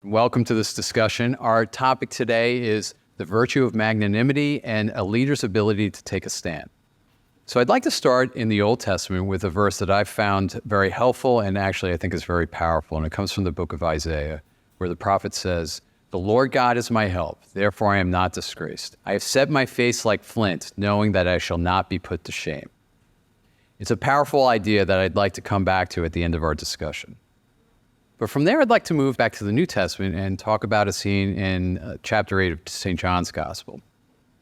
Welcome to this discussion. Our topic today is the virtue of magnanimity and a leader's ability to take a stand. So I'd like to start in the Old Testament with a verse that I've found very helpful and actually I think is very powerful, and it comes from the book of Isaiah, where the prophet says, "The Lord God is my help, therefore I am not disgraced. I have set my face like flint, knowing that I shall not be put to shame." It's a powerful idea that I'd like to come back to at the end of our discussion. But from there, I'd like to move back to the New Testament and talk about a scene in chapter 8 of St. John's Gospel.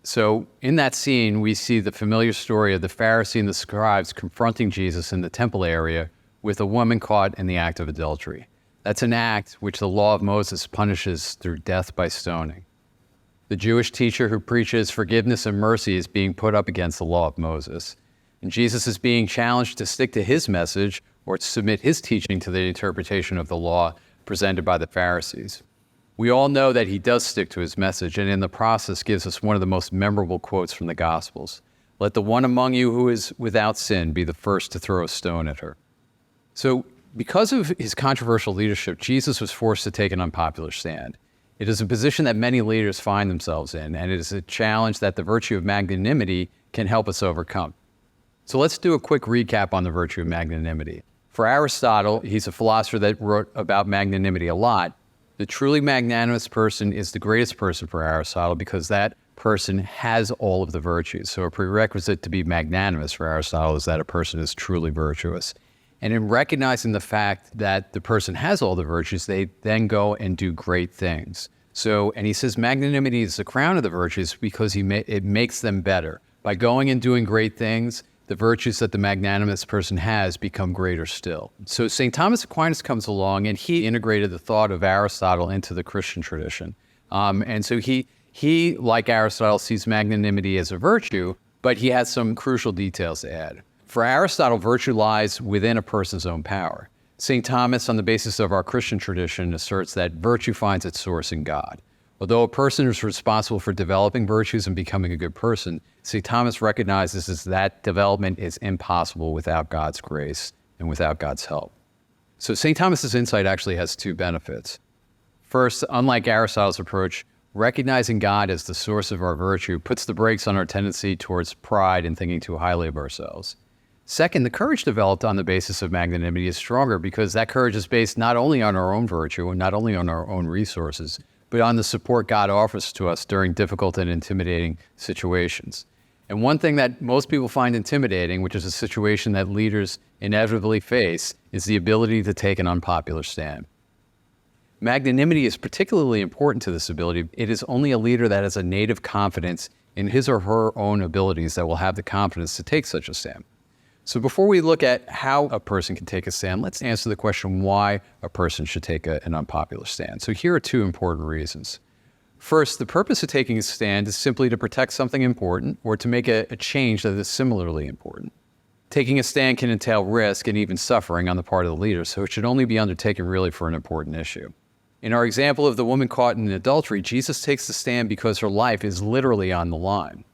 So in that scene, we see the familiar story of the Pharisee and the scribes confronting Jesus in the temple area with a woman caught in the act of adultery. That's an act which the law of Moses punishes through death by stoning. The Jewish teacher who preaches forgiveness and mercy is being put up against the law of Moses. And Jesus is being challenged to stick to his message or to submit his teaching to the interpretation of the law presented by the Pharisees. We all know that he does stick to his message, and in the process gives us one of the most memorable quotes from the Gospels. "Let the one among you who is without sin be the first to throw a stone at her." So because of his controversial leadership, Jesus was forced to take an unpopular stand. It is a position that many leaders find themselves in, and it is a challenge that the virtue of magnanimity can help us overcome. So let's do a quick recap on the virtue of magnanimity. For Aristotle, he's a philosopher that wrote about magnanimity a lot. The truly magnanimous person is the greatest person for Aristotle because that person has all of the virtues. So a prerequisite to be magnanimous for Aristotle is that a person is truly virtuous. And in recognizing the fact that the person has all the virtues, they then go and do great things. And he says magnanimity is the crown of the virtues because it makes them better. By going and doing great things, the virtues that the magnanimous person has become greater still. So St. Thomas Aquinas comes along and he integrated the thought of Aristotle into the Christian tradition. And so he, like Aristotle, sees magnanimity as a virtue, but he has some crucial details to add. For Aristotle, virtue lies within a person's own power. St. Thomas, on the basis of our Christian tradition, asserts that virtue finds its source in God. Although a person is responsible for developing virtues and becoming a good person, St. Thomas recognizes that development is impossible without God's grace and without God's help. So St. Thomas's insight actually has two benefits. First, unlike Aristotle's approach, recognizing God as the source of our virtue puts the brakes on our tendency towards pride and thinking too highly of ourselves. Second, the courage developed on the basis of magnanimity is stronger because that courage is based not only on our own virtue and not only on our own resources, but on the support God offers to us during difficult and intimidating situations. And one thing that most people find intimidating, which is a situation that leaders inevitably face, is the ability to take an unpopular stand. Magnanimity is particularly important to this ability. It is only a leader that has a native confidence in his or her own abilities that will have the confidence to take such a stand. So before we look at how a person can take a stand, let's answer the question why a person should take an unpopular stand. So here are two important reasons. First, the purpose of taking a stand is simply to protect something important or to make a change that is similarly important. Taking a stand can entail risk and even suffering on the part of the leader, so it should only be undertaken really for an important issue. In our example of the woman caught in adultery, Jesus takes the stand because her life is literally on the line.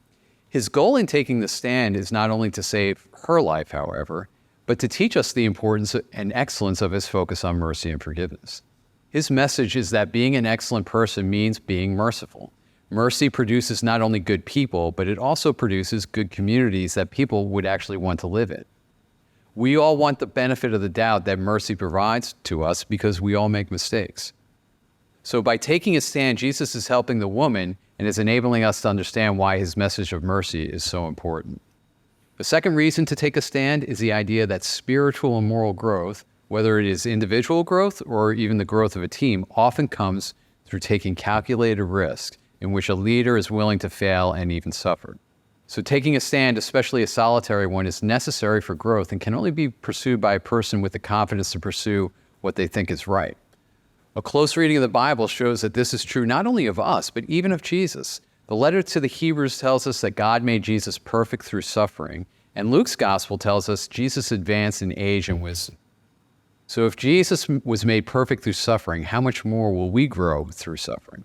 His goal in taking the stand is not only to save her life, however, but to teach us the importance and excellence of his focus on mercy and forgiveness. His message is that being an excellent person means being merciful. Mercy produces not only good people, but it also produces good communities that people would actually want to live in. We all want the benefit of the doubt that mercy provides to us because we all make mistakes. So by taking a stand, Jesus is helping the woman and is enabling us to understand why his message of mercy is so important. The second reason to take a stand is the idea that spiritual and moral growth, whether it is individual growth or even the growth of a team, often comes through taking calculated risk in which a leader is willing to fail and even suffer. So taking a stand, especially a solitary one, is necessary for growth and can only be pursued by a person with the confidence to pursue what they think is right. A close reading of the Bible shows that this is true not only of us, but even of Jesus. The letter to the Hebrews tells us that God made Jesus perfect through suffering, and Luke's gospel tells us Jesus advanced in age and wisdom. So if Jesus was made perfect through suffering, how much more will we grow through suffering?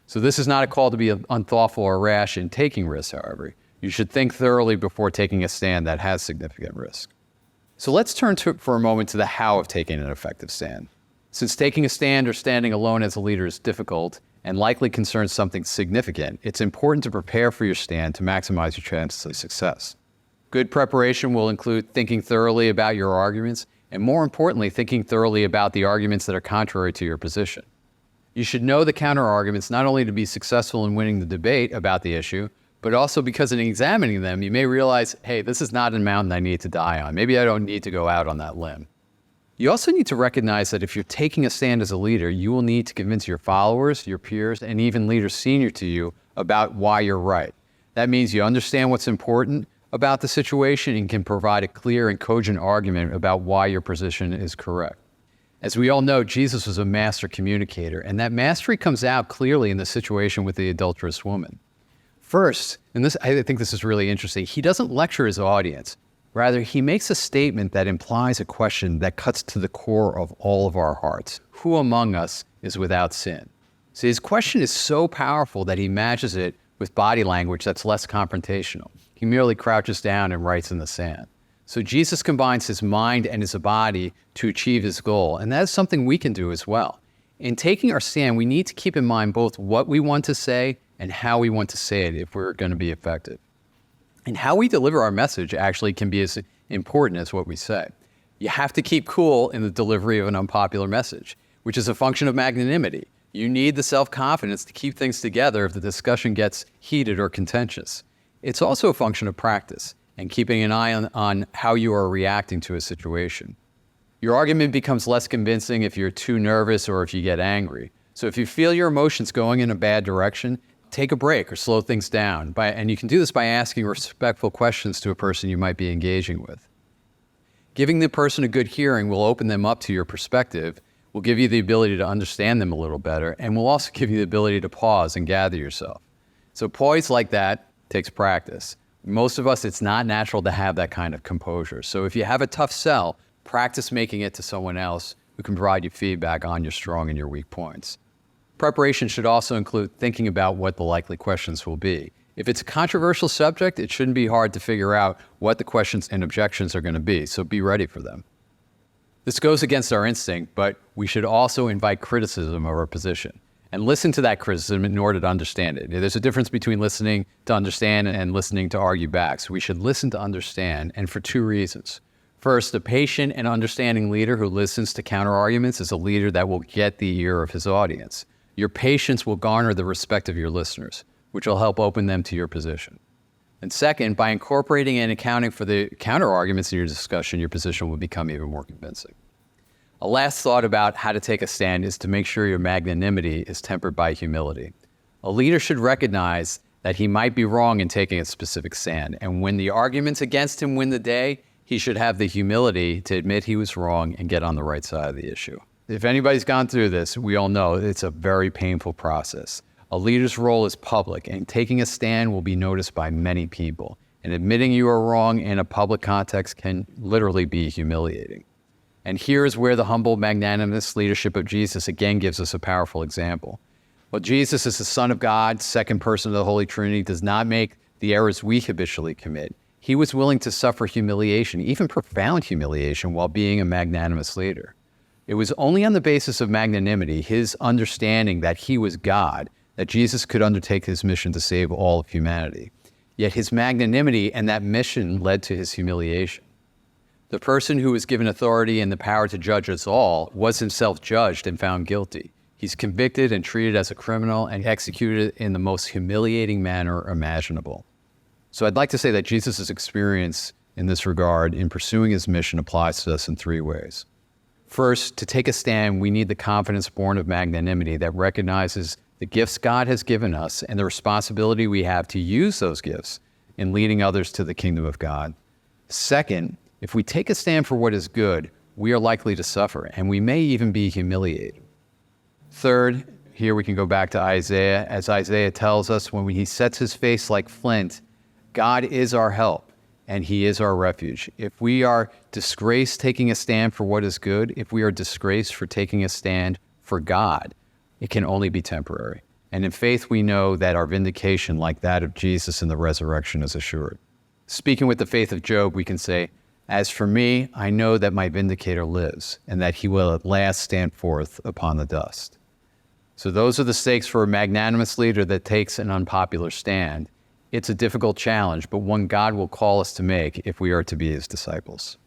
So this is not a call to be unthoughtful or rash in taking risks, however. You should think thoroughly before taking a stand that has significant risk. So let's turn for a moment to the how of taking an effective stand. Since taking a stand or standing alone as a leader is difficult and likely concerns something significant, it's important to prepare for your stand to maximize your chances of success. Good preparation will include thinking thoroughly about your arguments and, more importantly, thinking thoroughly about the arguments that are contrary to your position. You should know the counter-arguments not only to be successful in winning the debate about the issue, but also because in examining them, you may realize, hey, this is not a mountain I need to die on. Maybe I don't need to go out on that limb. You also need to recognize that if you're taking a stand as a leader, you will need to convince your followers, your peers, and even leaders senior to you about why you're right. That means you understand what's important about the situation and can provide a clear and cogent argument about why your position is correct. As we all know, Jesus was a master communicator, and that mastery comes out clearly in the situation with the adulterous woman. First, and I think this is really interesting, he doesn't lecture his audience. Rather, he makes a statement that implies a question that cuts to the core of all of our hearts. Who among us is without sin? So his question is so powerful that he matches it with body language that's less confrontational. He merely crouches down and writes in the sand. So Jesus combines his mind and his body to achieve his goal, and that is something we can do as well. In taking our stand, we need to keep in mind both what we want to say and how we want to say it if we're going to be effective. And how we deliver our message actually can be as important as what we say. You have to keep cool in the delivery of an unpopular message, which is a function of magnanimity. You need the self-confidence to keep things together if the discussion gets heated or contentious. It's also a function of practice and keeping an eye on how you are reacting to a situation. Your argument becomes less convincing if you're too nervous or if you get angry. So if you feel your emotions going in a bad direction, take a break or slow things down. And you can do this by asking respectful questions to a person you might be engaging with. Giving the person a good hearing will open them up to your perspective, will give you the ability to understand them a little better, and will also give you the ability to pause and gather yourself. So poise like that takes practice. Most of us, it's not natural to have that kind of composure. So if you have a tough sell, practice making it to someone else who can provide you feedback on your strong and your weak points. Preparation should also include thinking about what the likely questions will be. If it's a controversial subject, it shouldn't be hard to figure out what the questions and objections are going to be, so be ready for them. This goes against our instinct, but we should also invite criticism of our position and listen to that criticism in order to understand it. There's a difference between listening to understand and listening to argue back, so we should listen to understand, and for two reasons. First, a patient and understanding leader who listens to counter-arguments is a leader that will get the ear of his audience. Your patience will garner the respect of your listeners, which will help open them to your position. And second, by incorporating and accounting for the counter-arguments in your discussion, your position will become even more convincing. A last thought about how to take a stand is to make sure your magnanimity is tempered by humility. A leader should recognize that he might be wrong in taking a specific stand, and when the arguments against him win the day, he should have the humility to admit he was wrong and get on the right side of the issue. If anybody's gone through this, we all know it's a very painful process. A leader's role is public, and taking a stand will be noticed by many people. And admitting you are wrong in a public context can literally be humiliating. And here is where the humble, magnanimous leadership of Jesus again gives us a powerful example. While Jesus is the Son of God, second person of the Holy Trinity, does not make the errors we habitually commit. He was willing to suffer humiliation, even profound humiliation, while being a magnanimous leader. It was only on the basis of magnanimity, his understanding that he was God, that Jesus could undertake his mission to save all of humanity. Yet his magnanimity and that mission led to his humiliation. The person who was given authority and the power to judge us all was himself judged and found guilty. He's convicted and treated as a criminal and executed in the most humiliating manner imaginable. So I'd like to say that Jesus' experience in this regard in pursuing his mission applies to us in three ways. First, to take a stand, we need the confidence born of magnanimity that recognizes the gifts God has given us and the responsibility we have to use those gifts in leading others to the kingdom of God. Second, if we take a stand for what is good, we are likely to suffer, and we may even be humiliated. Third, here we can go back to Isaiah. As Isaiah tells us, when he sets his face like flint, God is our help, and he is our refuge. If we are disgraced taking a stand for what is good, if we are disgraced for taking a stand for God, it can only be temporary. And in faith, we know that our vindication, like that of Jesus in the resurrection, is assured. Speaking with the faith of Job, we can say, As for me, I know that my vindicator lives, and that he will at last stand forth upon the dust. So those are the stakes for a magnanimous leader that takes an unpopular stand. It's a difficult challenge, but one God will call us to make if we are to be his disciples.